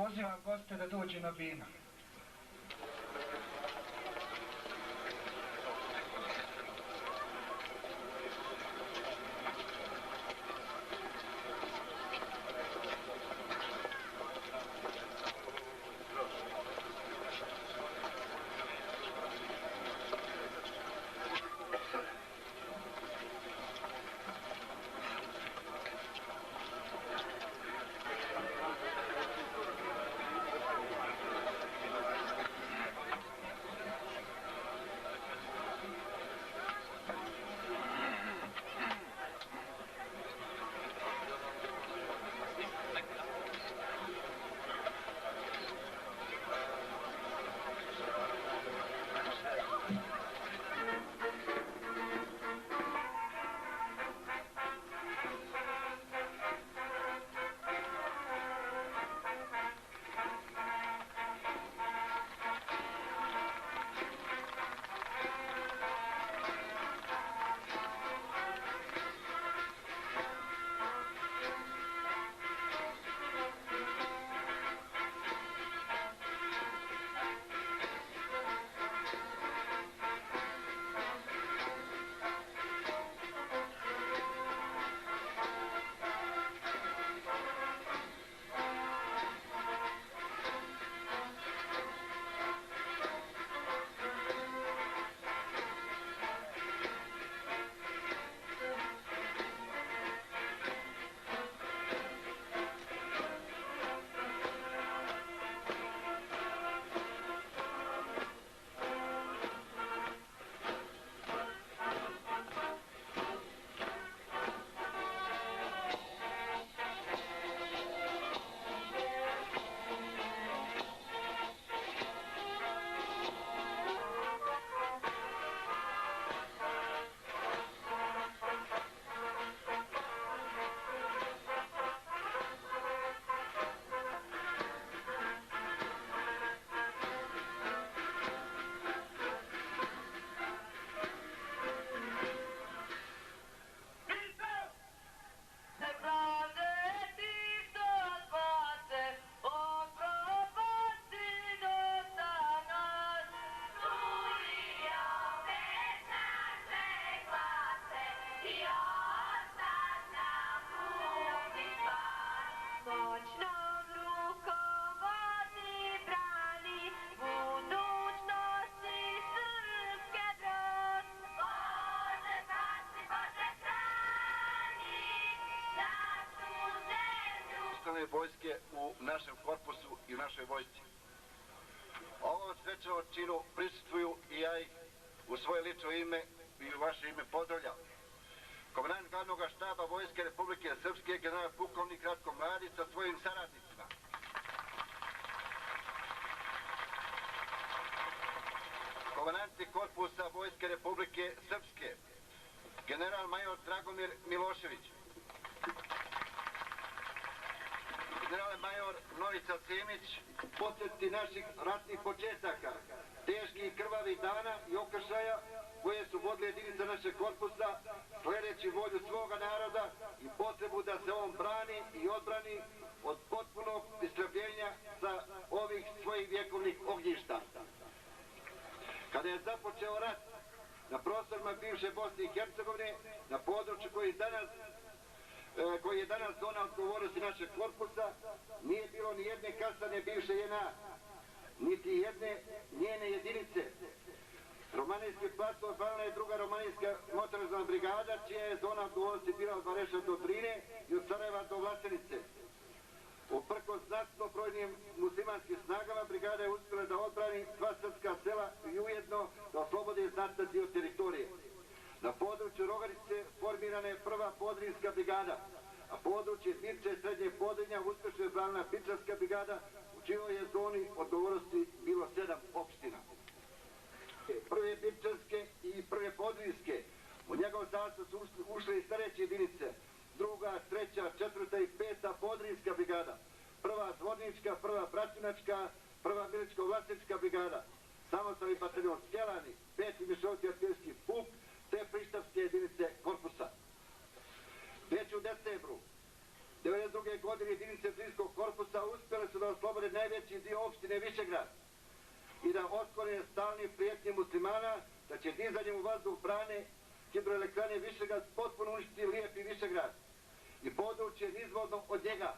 Pozivam goste da dođu na binu. Vojske u našem korpusu i u našoj vojsci. Ovom svečanom činu prisustvuju i ja ih u svoje lično ime i u vaše ime pozdravljam. Komandant glavnog štaba Vojske Republike Srpske, general pukovnik Ratko Mladić sa svojim saradnicima. Komandanti korpusa Vojske Republike Srpske, general major Dragomir Milošević, general major Novica Simić, podsjetiti naših ratnih početaka, teških i krvavih dana i okršaja koje su vodile jedinice našeg korpusa, sledeći volju svoga naroda i potrebu da se on brani i odbrani od potpunog istrebljenja sa ovih svojih vjekovnih ognjišta. Kada je započeo rat na prostorima bivše Bosne i Hercegovine, na području koji je danas zona odgovornosti našeg korpusa, nije bilo ni jedne kasarne bivše JNA, niti jedne njene jedinice. Romanijski plato odbrana je druga romanijska motorizovana brigada, čija je zona odgovornosti bila od Vareša do Drine i od Sarajeva do Vlasenice. Uprkos znatno brojnim muslimanskim snagama, brigada je uspjela da odbrani sva srpska sela i ujedno da oslobode znatan dio teritorije. Na području Rogarice formirana je prva Podrinjska brigada, a područje Birče i Srednje Podrinja uspješno je branila Bičarska brigada, u čijoj je zoni odgovornosti bilo 7 opština. Prve Birčarske i prve Podrinjske, u njegov sastav su ušle i sljedeće jedinice: druga, treća, četvrta i peta Podrinjska brigada, prva Zvornička, prva Bratunačka, prva Miličko-Vlasnička brigada, samostalni bataljon Skelani, peti mješoviti artiljerski pup, te prištapske jedinice korpusa. Već u decembru 1992. godine jedinice Drinskog korpusa uspjele su da oslobode najveći dio opštine Višegrad i da otklone stalne prijetnje muslimana da će dizanjem u vazduh brane hidroelektrane Višegrad potpuno uništiti lijepi Višegrad i područje nizvodno od njega.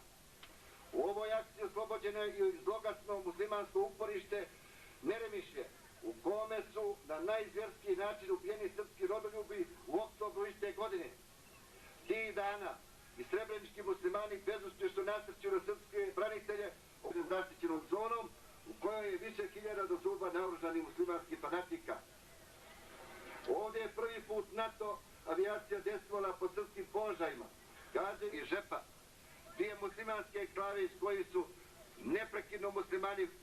U ovoj akciji oslobođeno je i zloglasno muslimansko uporište Neremišlje, u kome su na najzvjerskiji način ubijeni srpski rodoljubi u oktobru iste godine. Tih dana i srebrenički muslimani bezuspješno nasrću na srpske branitelje ovdje zaštićenom zonom u kojoj je više hiljada do zuba naoružanih muslimanskih fanatika. Ovdje je prvi put NATO avijacija djelovala po srpskim položajima, Gaze i Žepa, dvije muslimanske enklave iz koji su neprekidno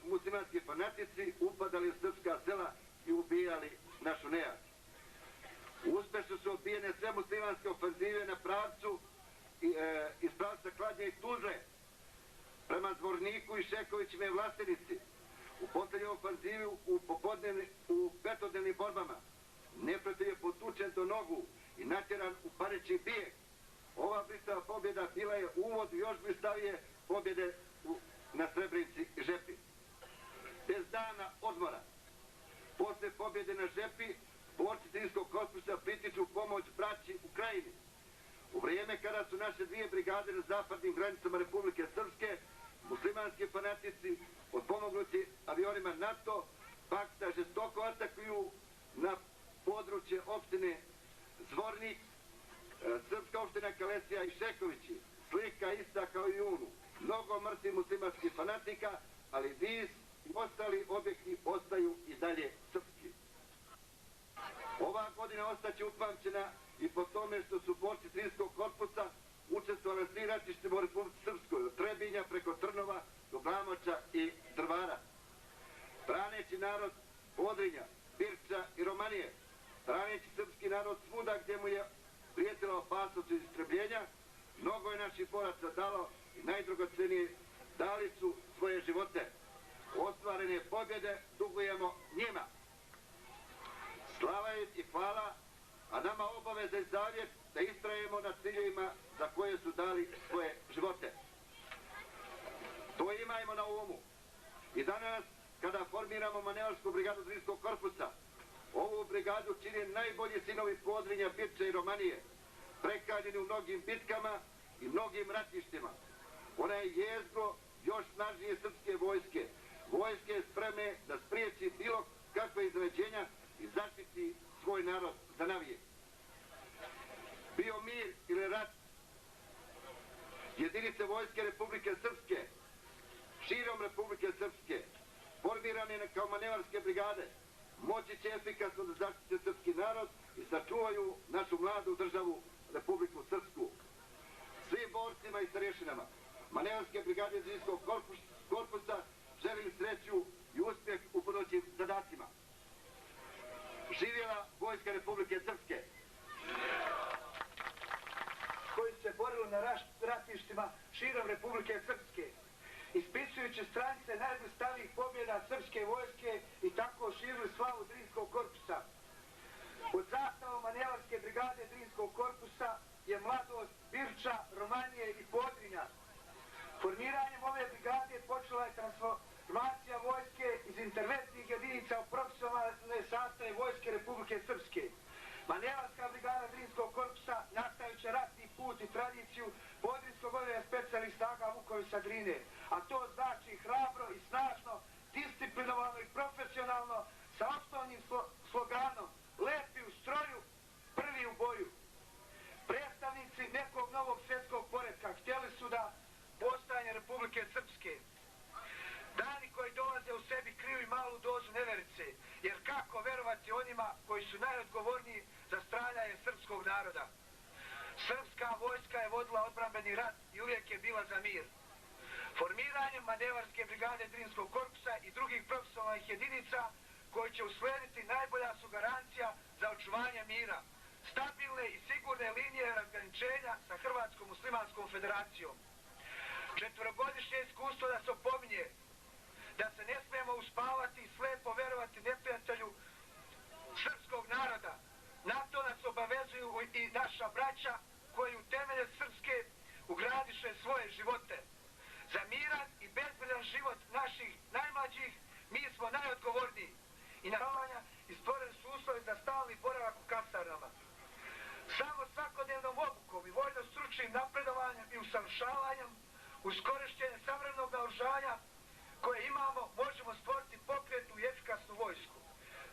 muslimanski fanatici upadali u srpska sela i ubijali našu nejak. Uspešno su odbijene sve muslimanske ofenzive na pravcu iz pravca Kladnja i Tuzle prema Zvorniku i Šekovićime Vlastenici. U posljednjoj ofenzivi u petodnevnim borbama neprijatelj je potučen do nogu i natjeran u pareći bijeg. Ova blistava pobjeda bila je uvod još blistavije pobjede na Srebrenici i Žepi. Bez dana odmora, posle pobjede na Žepi, borci Drinskog korpusa pritiču pomoć braći u Krajini. U vrijeme kada su naše dvije brigade na zapadnim granicama Republike Srpske, muslimanski fanatici potpomognuti avionima NATO pakta žestoko atakuju na područje opštine Zvornik, srpska opština Kalesija i Šekovići. Slika ista kao i junu. Mnogo mrtvih muslimanskih fanatika, ali Vis i ostali objekti ostaju i dalje srpski. Ova godina ostaće upamćena i po tome što su borci Drinskog korpusa učestvovali na svim ratištima u Republici Srpskoj, od Trebinja preko Trnova do Glamoča i Drvara. Braneći narod Podrinja, Birča i Romanije, braneći srpski narod svuda gdje mu je prijetila opasnost iz istrebljenja, mnogo je naših boraca dalo i najdragocenije dali su svoje živote. Ostvarene pobjede dugujemo njima. Slava i hvala, a nama obaveza i zavjet da istrajemo na ciljevima za koje su dali svoje živote. To imajmo na umu. I danas, kada formiramo manevarsku brigadu Drinskog korpusa, ovu brigadu čine najbolji sinovi Podrinja, Birče i Romanije, prekaljeni u mnogim bitkama i mnogim ratištima. Ona je jezgro još snažnije srpske vojske, vojske spremne da spriječi bilo kakve iznenađenja i zaštiti svoj narod za navijek. Bio mir ili rat, jedinice vojske Republike Srpske, širom Republike Srpske, formirane kao manevarske brigade, moći će efikasno da zaštite srpski narod i sačuvaju našu mladu državu Republiku Srpsku. Svim borcima i starješinama manevarske brigade Drinskog korpusa želim sreću i uspjeh u budućim zadacima. Živjela Vojska Republike Srpske, koji se borilo na ratištima širom Republike Srpske, ispisujući stranice najblistavijih pobjeda srpske vojske i tako širili slavu Drinskog korpusa. Pod zastavom manevarske brigade Drinskog korpusa je mladost Birča, Romanije i Podrinja. Formiranjem ove brigade počela je transformacija vojske iz interventnih jedinica u profesionalne sastave Vojske Republike Srpske. Manevarska brigada Drinskog korpusa nastajuće ratni put i tradiciju Podrinskog odreda specijalnih snaga Vukovića Drine, a to znači hrabro i snažno, disciplinovano i profesionalno, sa osnovnim sloganom lepi u stroju, prvi u boju. Predstavnici nekog novog svjetskog poretka htjeli su da postojanje Republike Srpske. Dani koji dolaze u sebi kriju i malu dozu neverice, jer kako verovati onima koji su najodgovorniji za stradanje srpskog naroda. Srpska vojska je vodila odbrambeni rat i uvijek je bila za mir. Formiranjem manevarske brigade Drinskog korpusa i drugih profesionalnih jedinica koji će uslediti najbolja su garancija za očuvanje mira, stabilne i sigurne linije razgraničenja sa Hrvatskom muslimanskom federacijom. Četvorogodišnje iskustvo da se opominje da se ne smijemo uspavati i slepo verovati neprijatelju srpskog naroda. Na to nas obavezuju i naša braća koji u temelje srpske ugradiše svoj usavršavanjem, uz korištenje savremenog naoružanja koje imamo, možemo stvoriti pokretnu i efikasnu vojsku.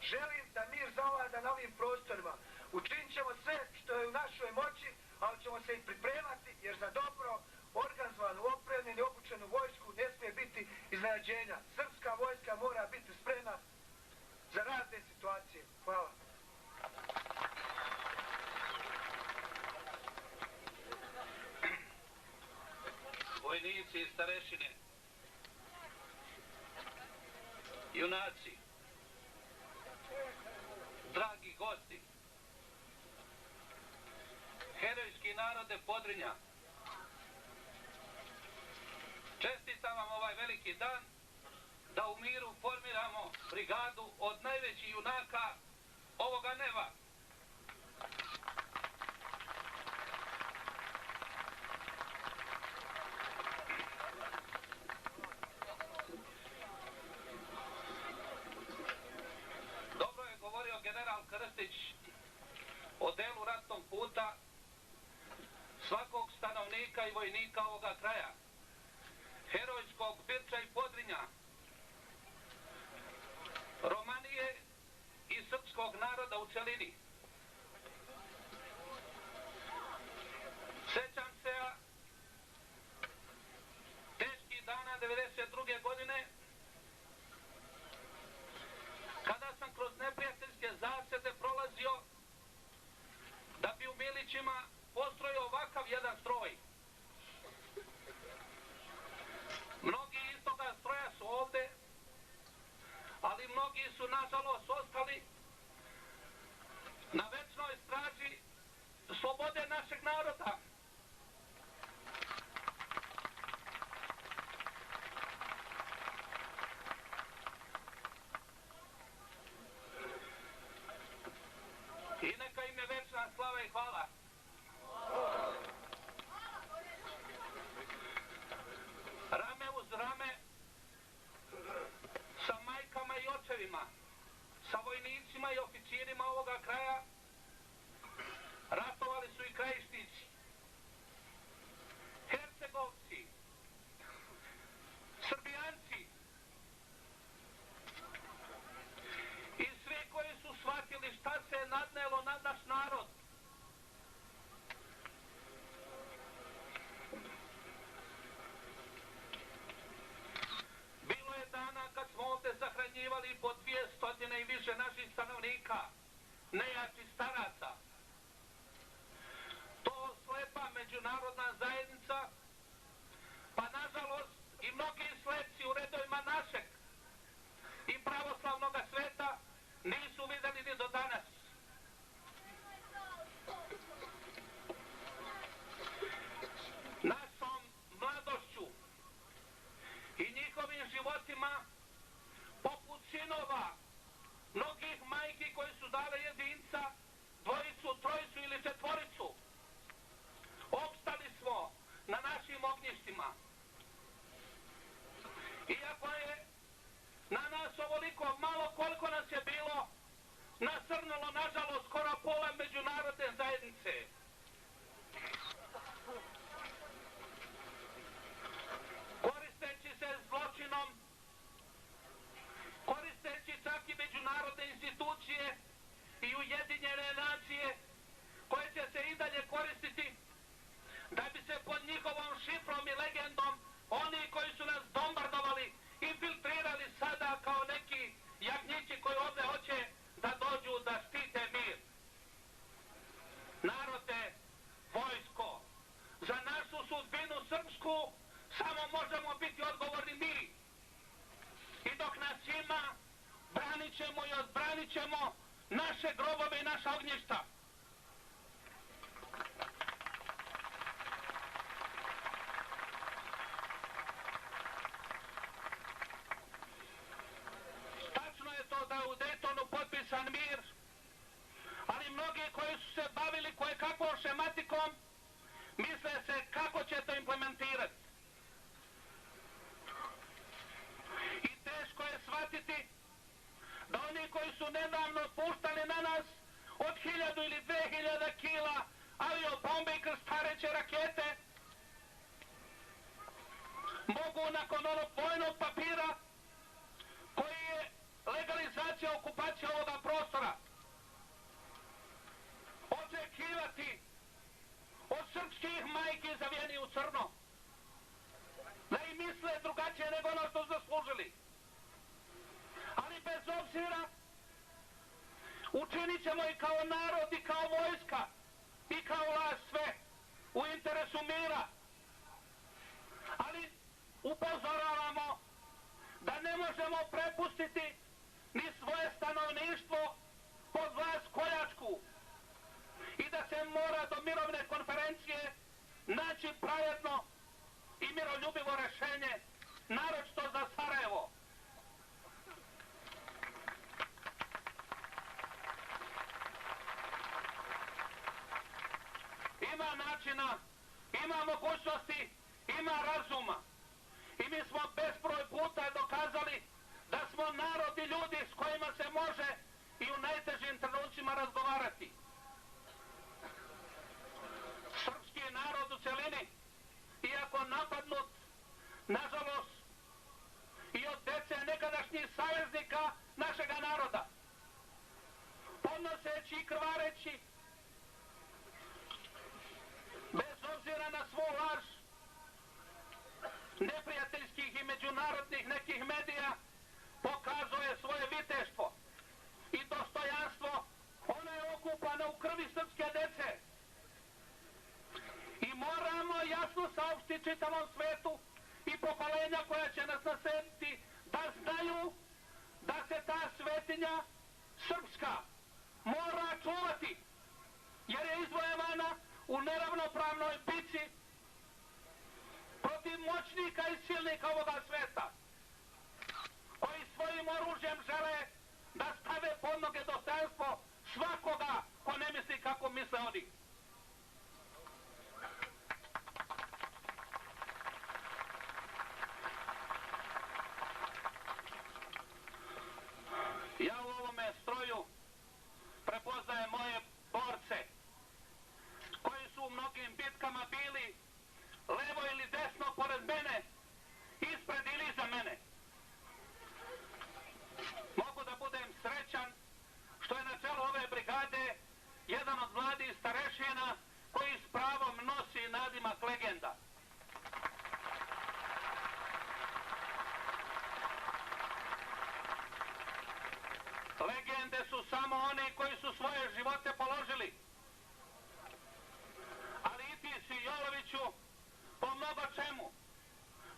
Želim da mir zavlada na ovim prostorima. Učinit ćemo sve što je u našoj moći, ali ćemo se i pripremati, jer za dobro organizovanu, opremljenu i obučenu vojsku ne smije biti iznenađenja. Srpska vojska mora biti spremna za razne situacije. Hvala. Vojnici i starešine, junaci, dragi gosti, herojski narode Podrinja, čestitam vam ovaj veliki dan da u miru formiramo brigadu od najvećih junaka ovoga neba. Dobro je govorio general Krstić o delu ratnog puta svakog stanovnika i vojnika ovoga kraja, herojskog Birča i Podrinja, Romanije i srpskog naroda u celini. Sjećam se teških dana 92. godine, kada sam kroz neprijateljske zasede prolazio da bi u Milićima postrojio ovakav jedan stroj. Mnogi iz toga stroja su ovde, ali mnogi su nažalost ostali na večnoj straži slobode našeg naroda. I neka im je večna slava i hvala. Rame uz rame sa majkama i očevima, sa vojnicima i oficirima ovoga kraja ratovali su i Krajišnici, Hercegovci, Srbijanci i svi koji su shvatili šta se je nadnelo nad naš narod. Bilo je dana kad smo ovde sahranjivali po 200 i više naših stanovnika, nejači staraca. To slepa međunarodna zajednica, pa nažalost i mnogi slepci u redovima našeg i pravoslavnog sveta nisu videli ni do danas. Našom mladošću i njihovim životima, poput sinova, mnogih majki koji su dale jedinca, dvojicu, trojicu ili četvoricu, opstali smo na našim ognjištima. Iako je na nas ovoliko malo koliko nas je bilo, nasrnulo nažalost skoro pola međunarodne zajednice. Koristeći se zločinom, koristeći čak i međunarodne institucije i Ujedinjene nacije, koje će se i dalje koristiti da bi se pod njihovom šifrom i legendom oni koji su nas bombardovali infiltrirali sada kao neki jagnjići koji ovdje hoće da dođu da štite mir. Narode, vojsko, za našu sudbinu srpsku samo možemo biti odgovorni mi. I dok nas ima, branit ćemo i odbranit ćemo naše grobove i naša ognjišta. Tačno je to da je u Daytonu potpisan mir, ali mnogi koji su se bavili kojekakvom šematikom misle se kako će to implementirati. I teško je shvatiti da oni koji su nedavno puštali na nas od 1000 ili dominacija, okupacija ovoga prostora. Očekivati od srpskih majki zavijeni u crno da im misle drugačije nego ono što zaslužili. Ali bez obzira učinit ćemo i kao narod i kao vojska i kao vlast sve u interesu mira. Ali upozoravamo da ne možemo prepustiti ni svoje stanovništvo pod vlast koljačku i da se mora do mirovne konferencije naći pravedno i miroljubivo rešenje, naročito za Sarajevo. Ima načina, ima mogućnosti, ima razuma. I mi smo bezbroj puta dokazali da smo narod i ljudi s kojima se može i u najtežim trenucima razgovarati. Srpski narod u celini, iako napadnut, nažalost, i od dece nekadašnjih saveznika našega naroda, podnoseći i krvareći, bez obzira na svu laž neprijateljskih i međunarodnih nekih medija, pokazuje svoje viteštvo i dostojanstvo. Ona je okupana u krvi srpske dece. I moramo jasno saopštiti čitavom svetu i pokolenja koja će nas naslediti da znaju da se ta svetinja srpska mora čuvati, jer je izvojevana u neravnopravnoj bici protiv moćnika i silnika ovoga sveta, koji svojim oružjem žele da stave pod noge dostojanstvo svakoga ko ne misli kako misle oni. Ja u ovome stroju prepoznajem moje borce koji su u mnogim bitkama bili levo ili desno pored mene, ispred ili iza mene. Mogu da budem srećan što je na čelu ove brigade jedan od mladih starešina koji s pravom nosi nadimak legenda. Legende su samo oni koji su svoje živote položili. Ali i ti si, Joloviću, po mnogo čemu.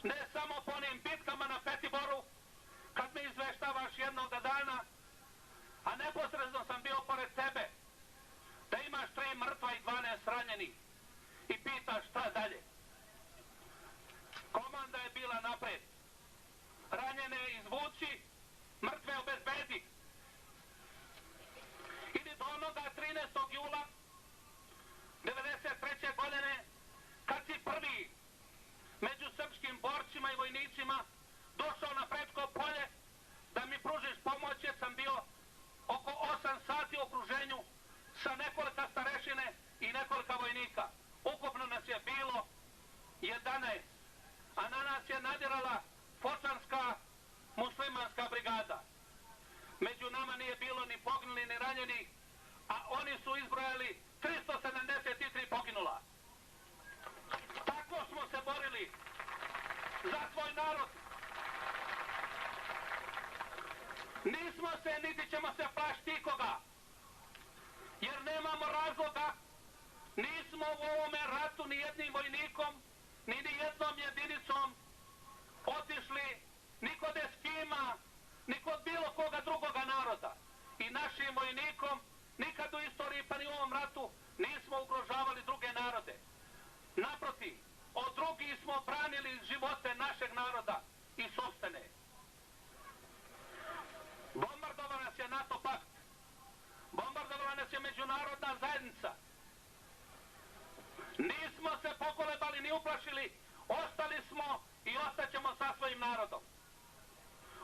Ne samo po onim bitkama na Petiboru, kad mi izveštavaš jednog dana, a neposredno sam bio pored tebe, da imaš 3 mrtva i 12 ranjenih i pitaš šta dalje. Komanda je bila napred. Ranjene izvuci, mrtve obezbedi. Ili do onoga 13. jula 1993. godine, kad si prvi među srpskim borcima i vojnicima došao na Prečko polje da mi pružiš pomoć, jer sam bio oko 8 sati u okruženju sa nekolika starešine i nekolika vojnika. Ukupno nas je bilo 11, a na nas je nadirala Fočanska muslimanska brigada. Među nama nije bilo ni poginuli ni ranjeni, a oni su izbrojali 373 poginula. Tako smo se borili za svoj narod. Nismo se, niti ćemo se plašiti ikoga, jer nemamo razloga. Nismo u ovome ratu ni jednim vojnikom, ni jednom jedinicom otišli ni kod Eskima, ni kod bilo koga drugoga naroda. I našim vojnikom nikad u istoriji, pa ni u ovom ratu, nismo ugrožavali druge narode. Naprotiv, od drugih smo branili živote našeg naroda i sopstvene. Bombardovala nas je NATO pakt. Bombardovala nas je međunarodna zajednica. Nismo se pokolebali ni uplašili. Ostali smo i ostaćemo sa svojim narodom.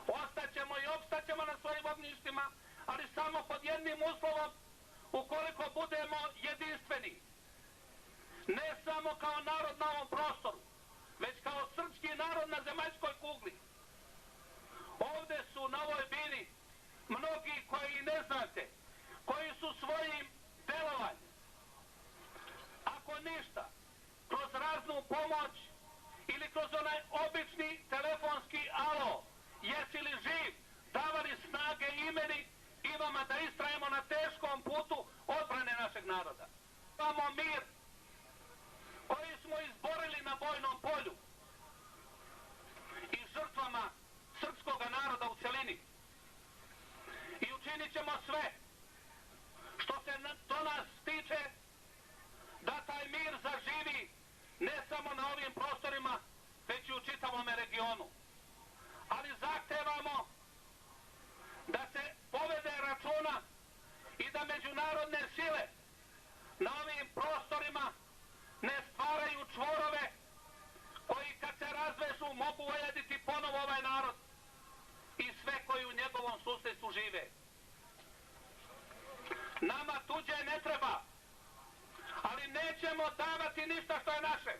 Ostaćemo i opstaćemo na svojim ognjištima, ali samo pod jednim uslovom, ukoliko budemo jedinstveni. Ne samo kao narod na ovom prostoru, već kao srpski narod na zemaljskoj kugli. Ovde su na ovoj bini mnogi snagama da istrajemo na teškom putu odbrane našeg naroda. Imamo mir koji smo izborili na bojnom polju i žrtvama srpskog naroda u celini. I učinit ćemo sve što se do nas tiče da taj mir zaživi ne samo na ovim prostorima, već i u čitavom regionu. Ali zahtevamo da se povede računa i da međunarodne sile na ovim prostorima ne stvaraju čvorove koji kad se razvešu mogu ojediti ponovo ovaj narod i sve koji u njegovom susjedstvu žive. Nama tuđe ne treba, ali nećemo davati ništa što je naše.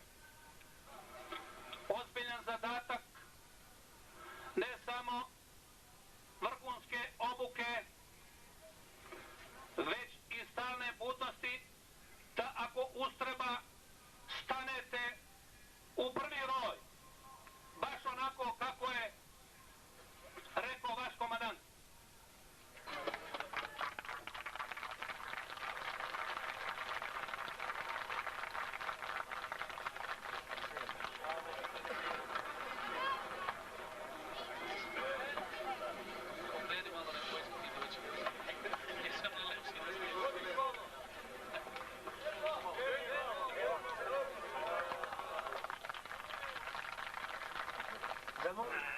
Ozbiljan zadatak, ne samo vrhunske obuke, već i stalne budnosti, da ako ustreba stanete u prvi roj, baš onako kako je rekao vaš komandant. Da mogu